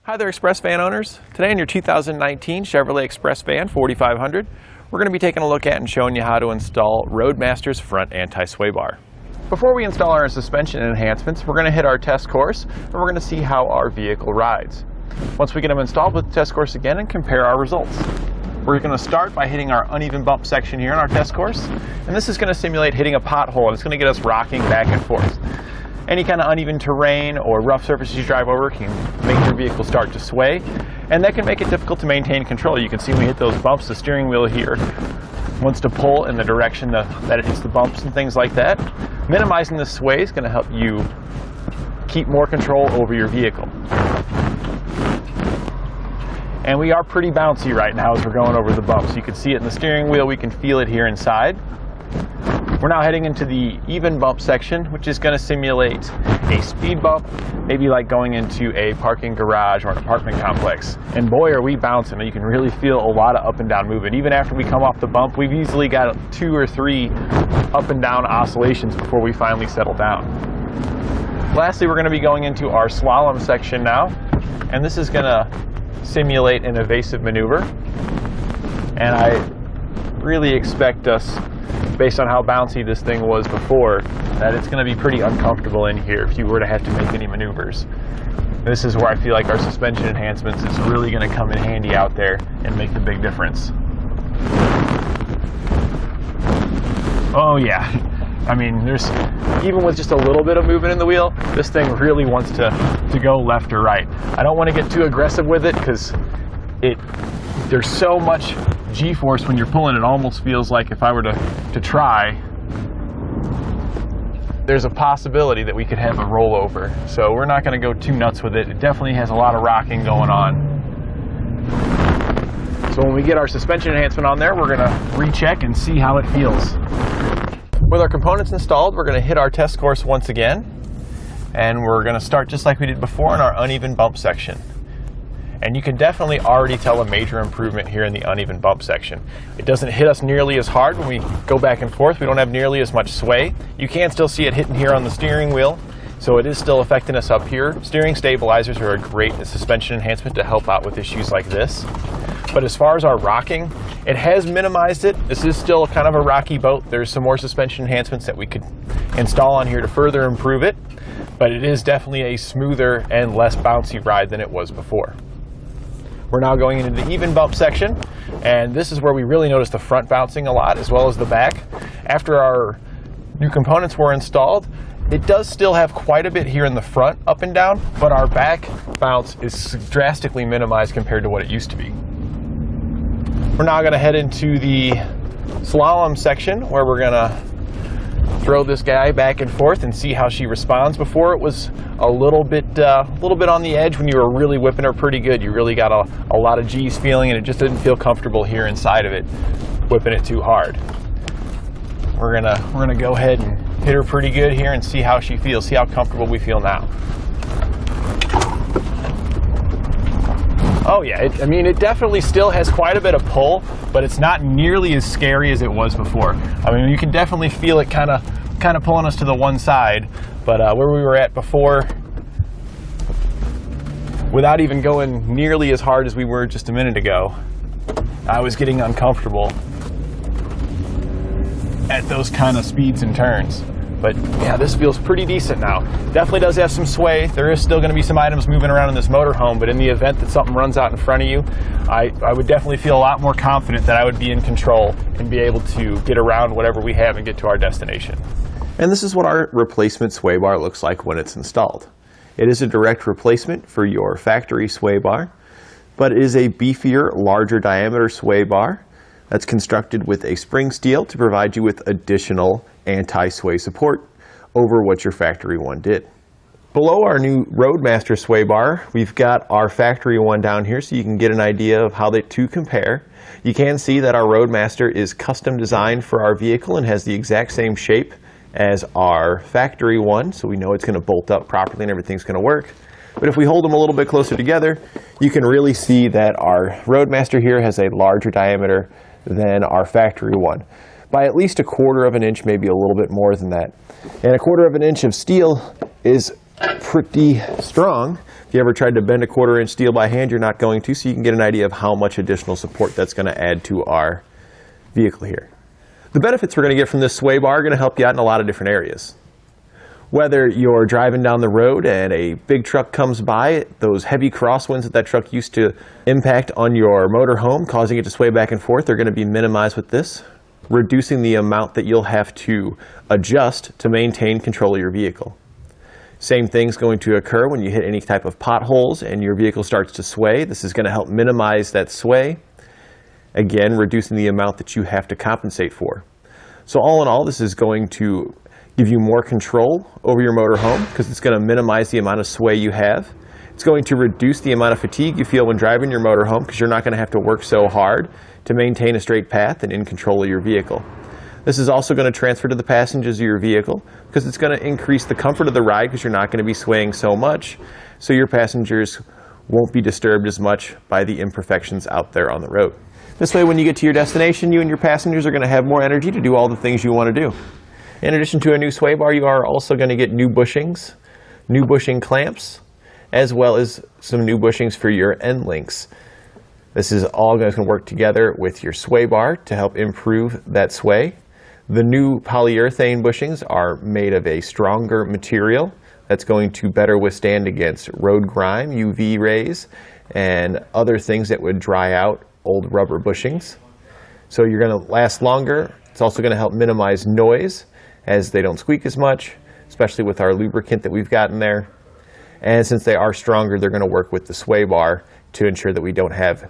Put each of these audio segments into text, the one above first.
Hi there, Express van owners. Today in your 2019 Chevrolet Express van 4500, we're going to be taking a look at and showing you how to install Roadmaster's front anti-sway bar. Before we install our suspension enhancements, we're going to hit our test course and we're going to see how our vehicle rides. Once we get them installed, we'll test course again and compare our results. We're going to start by hitting our uneven bump section here in our test course, and this is going to simulate hitting a pothole, and it's going to get us rocking back and forth. Any kind of uneven terrain or rough surfaces you drive over can make your vehicle start to sway, and that can make it difficult to maintain control. You can see when we hit those bumps, the steering wheel here wants to pull in the direction that it hits the bumps and things like that. Minimizing the sway is going to help you keep more control over your vehicle. And we are pretty bouncy right now as we're going over the bumps. You can see it in the steering wheel, we can feel it here inside. We're now heading into the even bump section, which is going to simulate a speed bump, maybe like going into a parking garage or an apartment complex. And boy, are we bouncing. You can really feel a lot of up and down movement. Even after we come off the bump, we've easily got 2 or 3 up and down oscillations before we finally settle down. Lastly, we're going to be going into our slalom section now, and this is going to simulate an evasive maneuver. And I really expect us, based on how bouncy this thing was before, that it's going to be pretty uncomfortable in here if you were to have to make any maneuvers. This is where I feel like our suspension enhancements is really going to come in handy out there and make the big difference. Oh yeah, I mean, there's even with just a little bit of movement in the wheel, this thing really wants to go left or right. I don't want to get too aggressive with it because there's so much G-force when you're pulling. It almost feels like if I were to try, there's a possibility that we could have a rollover. So we're not going to go too nuts with it. It definitely has a lot of rocking going on. So when we get our suspension enhancement on there, we're going to recheck and see how it feels. With our components installed, we're going to hit our test course once again, and we're going to start just like we did before in our uneven bump section. And you can definitely already tell a major improvement here in the uneven bump section. It doesn't hit us nearly as hard when we go back and forth. We don't have nearly as much sway. You can still see it hitting here on the steering wheel, so it is still affecting us up here. Steering stabilizers are a great suspension enhancement to help out with issues like this. But as far as our rocking, it has minimized it. This is still kind of a rocky boat. There's some more suspension enhancements that we could install on here to further improve it, but it is definitely a smoother and less bouncy ride than it was before. We're now going into the even bump section, and this is where we really notice the front bouncing a lot as well as the back. After our new components were installed, it does still have quite a bit here in the front up and down, but our back bounce is drastically minimized compared to what it used to be. We're now going to head into the slalom section where we're going to throw this guy back and forth and see how she responds. Before it was a little bit on the edge. When you were really whipping her pretty good, you really got a lot of G's feeling, and it just didn't feel comfortable here inside of it, whipping it too hard. We're gonna go ahead and hit her pretty good here and see how she feels, see how comfortable we feel now. Oh yeah, I mean, it definitely still has quite a bit of pull, but it's not nearly as scary as it was before. I mean, you can definitely feel it kind of pulling us to the one side, but where we were at before, without even going nearly as hard as we were just a minute ago, I was getting uncomfortable at those kind of speeds and turns. But yeah, this feels pretty decent now. Definitely does have some sway. There is still going to be some items moving around in this motorhome, but in the event that something runs out in front of you, I would definitely feel a lot more confident that I would be in control and be able to get around whatever we have and get to our destination. And this is what our replacement sway bar looks like when it's installed. It is a direct replacement for your factory sway bar, but it is a beefier, larger diameter sway bar that's constructed with a spring steel to provide you with additional anti-sway support over what your factory one did. Below our new Roadmaster sway bar, we've got our factory one down here so you can get an idea of how the two compare. You can see that our Roadmaster is custom designed for our vehicle and has the exact same shape as our factory one, so we know it's going to bolt up properly and everything's going to work. But if we hold them a little bit closer together, you can really see that our Roadmaster here has a larger diameter than our factory one, by at least 1/4 of an inch, maybe a little bit more than that. And 1/4 of an inch of steel is pretty strong. If you ever tried to bend a 1/4 inch steel by hand, you're not going to, so you can get an idea of how much additional support that's going to add to our vehicle here. The benefits we're going to get from this sway bar are going to help you out in a lot of different areas. Whether you're driving down the road and a big truck comes by, those heavy crosswinds that truck used to impact on your motorhome, causing it to sway back and forth, are going to be minimized with this, reducing the amount that you'll have to adjust to maintain control of your vehicle. Same thing's going to occur when you hit any type of potholes and your vehicle starts to sway. This is going to help minimize that sway, again, reducing the amount that you have to compensate for. So all in all, this is going to give you more control over your motorhome because it's going to minimize the amount of sway you have. It's going to reduce the amount of fatigue you feel when driving your motorhome because you're not going to have to work so hard to maintain a straight path and in control of your vehicle. This is also going to transfer to the passengers of your vehicle because it's going to increase the comfort of the ride because you're not going to be swaying so much, so your passengers won't be disturbed as much by the imperfections out there on the road. This way, when you get to your destination, you and your passengers are going to have more energy to do all the things you want to do. In addition to a new sway bar, you are also going to get new bushings, new bushing clamps, as well as some new bushings for your end links. This is all going to work together with your sway bar to help improve that sway. The new polyurethane bushings are made of a stronger material that's going to better withstand against road grime, UV rays, and other things that would dry out old rubber bushings. So you're going to last longer. It's also going to help minimize noise as they don't squeak as much, especially with our lubricant that we've got in there. And since they are stronger, they're going to work with the sway bar to ensure that we don't have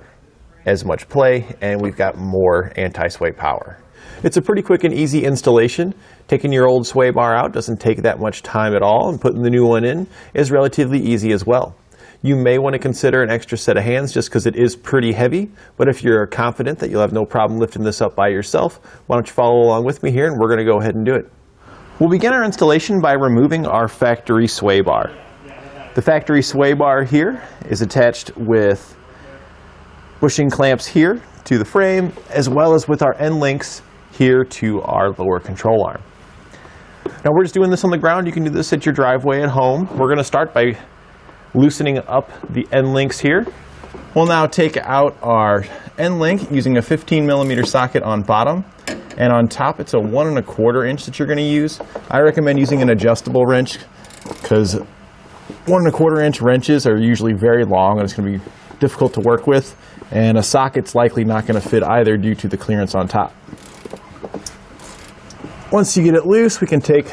as much play and we've got more anti-sway power. It's a pretty quick and easy installation. Taking your old sway bar out doesn't take that much time at all, and putting the new one in is relatively easy as well. You may want to consider an extra set of hands just because it is pretty heavy, but if you're confident that you'll have no problem lifting this up by yourself, why don't you follow along with me here and we're going to go ahead and do it. We'll begin our installation by removing our factory sway bar. The factory sway bar here is attached with bushing clamps here to the frame, as well as with our end links here to our lower control arm. Now we're just doing this on the ground. You can do this at your driveway at home. We're going to start by loosening up the end links here. We'll now take out our end link using a 15mm socket on bottom, and on top it's a 1 1/4 inch that you're going to use. I recommend using an adjustable wrench because 1 1/4 inch wrenches are usually very long and it's going to be difficult to work with, and a socket's likely not going to fit either due to the clearance on top. Once you get it loose, we can take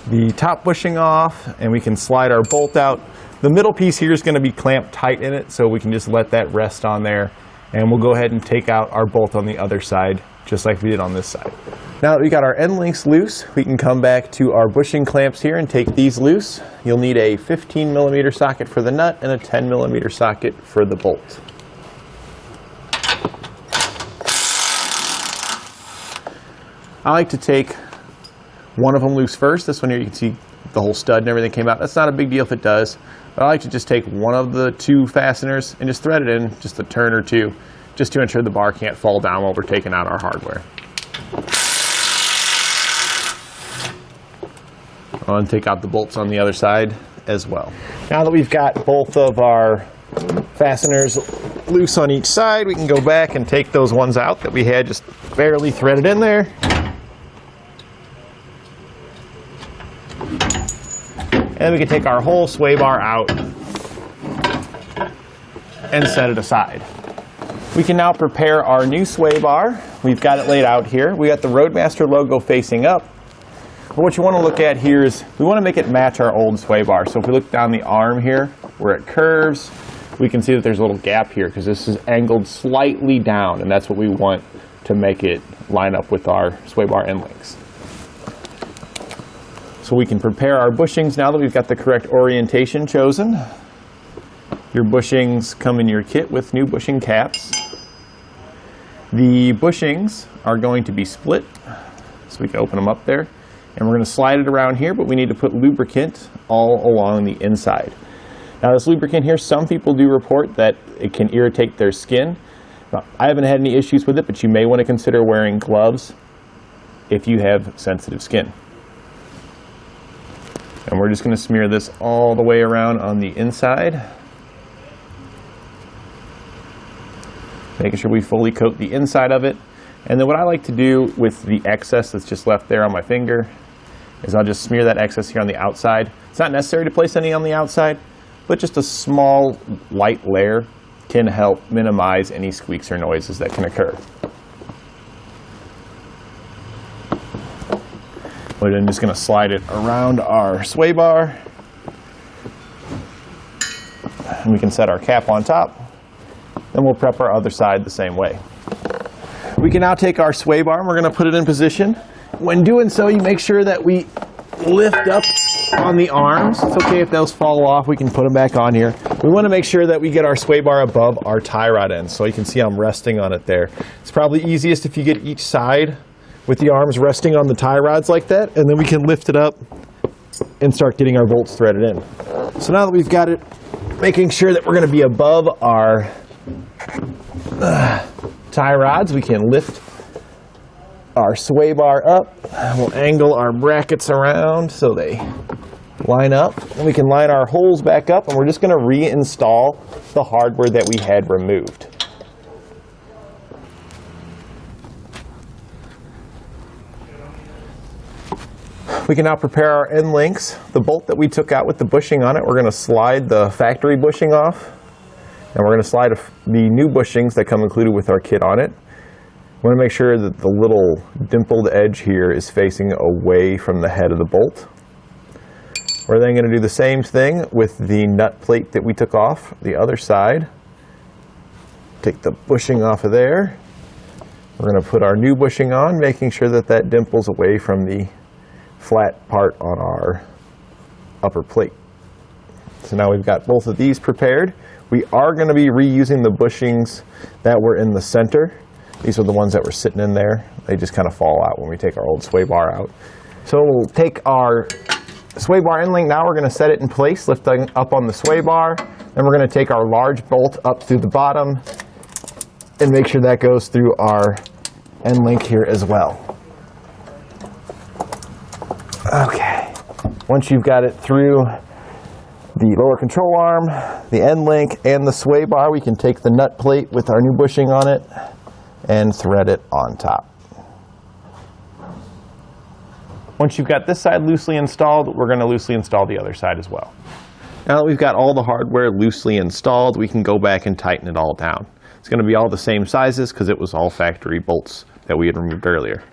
the top bushing off and we can slide our bolt out. The middle piece here is going to be clamped tight in it, so we can just let that rest on there, and we'll go ahead and take out our bolt on the other side just like we did on this side. Now that we got our end links loose, we can come back to our bushing clamps here and take these loose. You'll need a 15mm socket for the nut and a 10mm socket for the bolt. I like to take one of them loose first. This one here, you can see the whole stud and everything came out. That's not a big deal if it does, but I like to just take one of the 2 fasteners and just thread it in just a turn or two, just to ensure the bar can't fall down while we're taking out our hardware. And take out the bolts on the other side as well. Now that we've got both of our fasteners loose on each side, we can go back and take those ones out that we had just barely threaded in there. And we can take our whole sway bar out and set it aside. We can now prepare our new sway bar. We've got it laid out here. We got the Roadmaster logo facing up. But what you want to look at here is we want to make it match our old sway bar. So if we look down the arm here where it curves, we can see that there's a little gap here because this is angled slightly down, and that's what we want to make it line up with our sway bar end links. So we can prepare our bushings now that we've got the correct orientation chosen. Your bushings come in your kit with new bushing caps. The bushings are going to be split, so we can open them up there. And we're going to slide it around here, but we need to put lubricant all along the inside. Now this lubricant here, some people do report that it can irritate their skin. Now, I haven't had any issues with it, but you may want to consider wearing gloves if you have sensitive skin. And we're just going to smear this all the way around on the inside. Making sure we fully coat the inside of it. And then what I like to do with the excess that's just left there on my finger is I'll just smear that excess here on the outside. It's not necessary to place any on the outside, but just a small light layer can help minimize any squeaks or noises that can occur. We're then just going to slide it around our sway bar. And we can set our cap on top. Then we'll prep our other side the same way. We can now take our sway bar and we're going to put it in position. When doing so, you make sure that we lift up on the arms. It's okay if those fall off, we can put them back on here. We want to make sure that we get our sway bar above our tie rod end, so you can see I'm resting on it there. It's probably easiest if you get each side with the arms resting on the tie rods like that, and then we can lift it up and start getting our bolts threaded in. So now that we've got it, making sure that we're going to be above our tie rods, we can lift our sway bar up. We'll angle our brackets around so they line up. And we can line our holes back up, and we're just going to reinstall the hardware that we had removed. We can now prepare our end links. The bolt that we took out with the bushing on it, we're going to slide the factory bushing off, and we're going to slide the new bushings that come included with our kit on it. We want to make sure that the little dimpled edge here is facing away from the head of the bolt. We're then going to do the same thing with the nut plate that we took off the other side. Take the bushing off of there. We're going to put our new bushing on, making sure that that dimple's away from the flat part on our upper plate. So now we've got both of these prepared. We are going to be reusing the bushings that were in the center. These are the ones that were sitting in there. They just kind of fall out when we take our old sway bar out. So we'll take our sway bar end link now. We're going to set it in place, lifting up on the sway bar. Then we're going to take our large bolt up through the bottom and make sure that goes through our end link here as well. Okay. Once you've got it through the lower control arm, the end link, and the sway bar, we can take the nut plate with our new bushing on it and thread it on top. Once you've got this side loosely installed, we're going to loosely install the other side as well. Now that we've got all the hardware loosely installed, we can go back and tighten it all down. It's going to be all the same sizes because it was all factory bolts that we had removed earlier.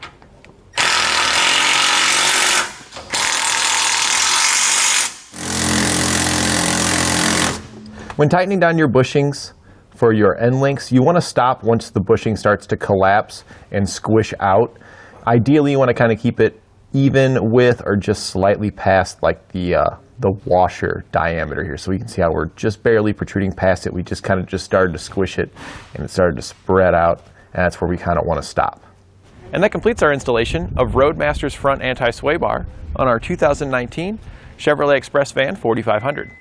When tightening down your bushings for your end links, you want to stop once the bushing starts to collapse and squish out. Ideally, you want to kind of keep it even with or just slightly past like the washer diameter here. So we can see how we're just barely protruding past it. We just kind of just started to squish it and it started to spread out, and that's where we kind of want to stop. And that completes our installation of Roadmaster's front anti-sway bar on our 2019 Chevrolet Express van 4500.